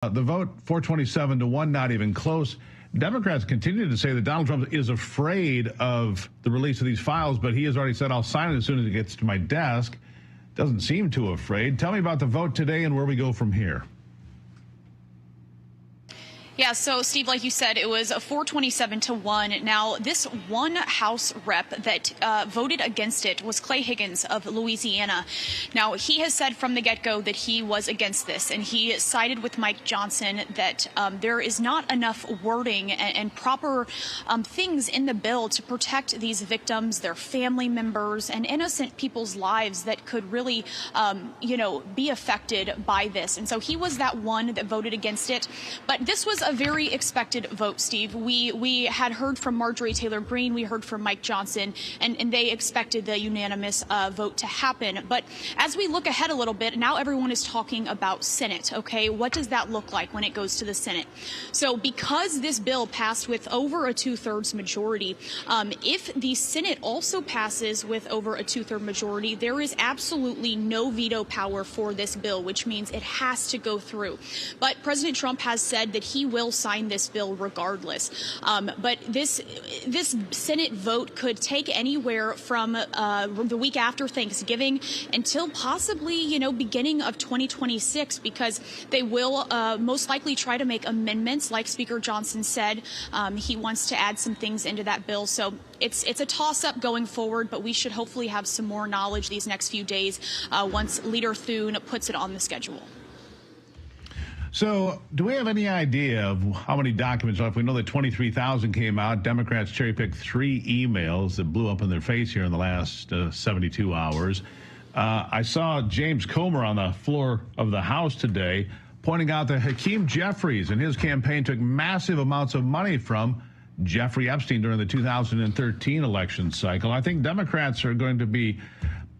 The vote 427 to 1, not even close. Democrats continue to say that Donald Trump is afraid of the release of these files, but he has already said, I'll sign it as soon as it gets to my desk. Doesn't seem too afraid. Tell me about the vote today and where we go from here. Yeah, so Steve, like you said, it was a 427 to 1. Now, this one House rep that voted against it was Clay Higgins of Louisiana. Now, he has said from the get-go that he was against this, and he sided with Mike Johnson that there is not enough wording and proper things in the bill to protect these victims, their family members, and innocent people's lives that could really, be affected by this. And so he was that one that voted against it. But this was a very expected vote, Steve. We had heard from Marjorie Taylor Greene, we heard from Mike Johnson, and they expected the unanimous vote to happen. But as we look ahead a little bit, now everyone is talking about Senate, okay? What does that look like when it goes to the Senate? So because this bill passed with over a 2/3 majority, if the Senate also passes with over a 2/3 majority, there is absolutely no veto power for this bill, which means it has to go through. But President Trump has said that he will sign this bill regardless. But this Senate vote could take anywhere from the week after Thanksgiving until possibly, beginning of 2026, because they will most likely try to make amendments. Like Speaker Johnson said, he wants to add some things into that bill. So it's a toss-up going forward, but we should hopefully have some more knowledge these next few days once Leader Thune puts it on the schedule. So do we have any idea of how many documents left? We know that 23,000 came out. Democrats cherry-picked 3 emails that blew up in their face here in the last 72 hours. I saw James Comer on the floor of the House today pointing out that Hakeem Jeffries and his campaign took massive amounts of money from Jeffrey Epstein during the 2013 election cycle. I think Democrats are going to be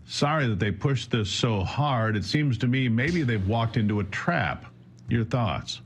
sorry that they pushed this so hard. It seems to me maybe they've walked into a trap. Your thoughts?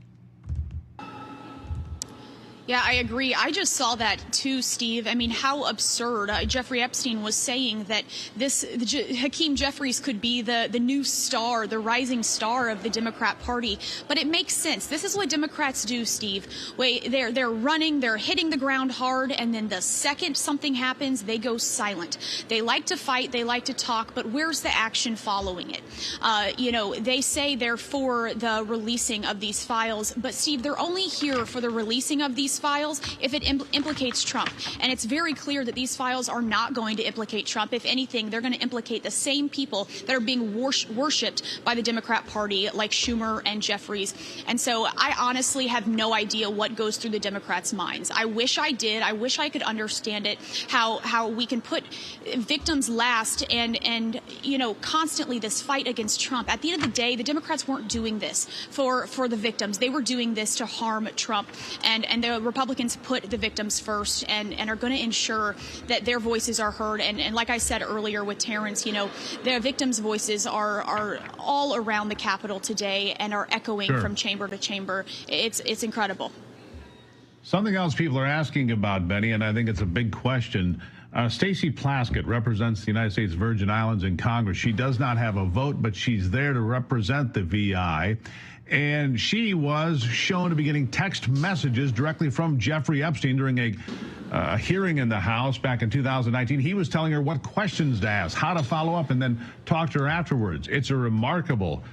Yeah, I agree. I just saw that too, Steve. I mean, how absurd. Jeffrey Epstein was saying that Hakeem Jeffries could be the new star, the rising star of the Democrat Party. But it makes sense. This is what Democrats do, Steve. They're running, they're hitting the ground hard, and then the second something happens, they go silent. They like to fight, they like to talk, but where's the action following it? They say they're for the releasing of these files, but Steve, they're only here for the releasing of these files if it implicates Trump. And it's very clear that these files are not going to implicate Trump. If anything, they're going to implicate the same people that are being worshipped by the Democrat Party, like Schumer and Jeffries. And so I honestly have no idea what goes through the Democrats' minds. I wish I did. I wish I could understand it, how we can put victims last and constantly this fight against Trump. At the end of the day, the Democrats weren't doing this for the victims. They were doing this to harm Trump, and the Republicans put the victims first and are going to ensure that their voices are heard. And like I said earlier with Terrence, their victims' voices are all around the Capitol today and are echoing from chamber to chamber. It's incredible. Something else people are asking about, Benny, and I think it's a big question. Stacey Plaskett represents the United States Virgin Islands in Congress. She does not have a vote, but she's there to represent the VI. And she was shown to be getting text messages directly from Jeffrey Epstein during a hearing in the House back in 2019. He was telling her what questions to ask, how to follow up, and then talk to her afterwards. It's a remarkable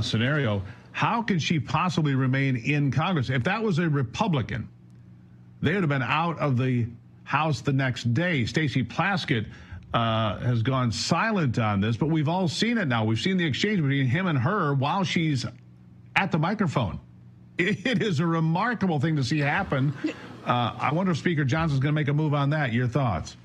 scenario. How could she possibly remain in Congress? If that was a Republican, they would have been out of the House the next day. Stacey Plaskett has gone silent on this, but we've all seen it now. We've seen the exchange between him and her while she's at the microphone. It is a remarkable thing to see happen. I wonder if Speaker Johnson's going to make a move on that. Your thoughts?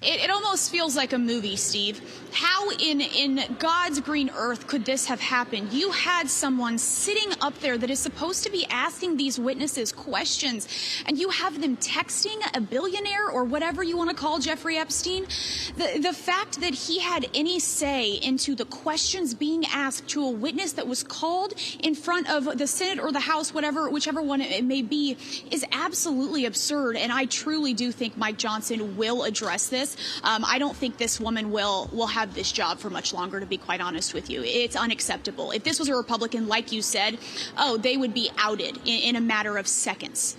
It almost feels like a movie, Steve. How in God's green earth could this have happened? You had someone sitting up there that is supposed to be asking these witnesses questions, and you have them texting a billionaire or whatever you want to call Jeffrey Epstein. The fact that he had any say into the questions being asked to a witness that was called in front of the Senate or the House, whichever one it may be, is absolutely absurd. And I truly do think Mike Johnson will address this. Higgins. I don't think this woman will have this job for much longer, to be quite honest with you. It's unacceptable. If this was a Republican, like you said, oh, they would be outed in a matter of seconds.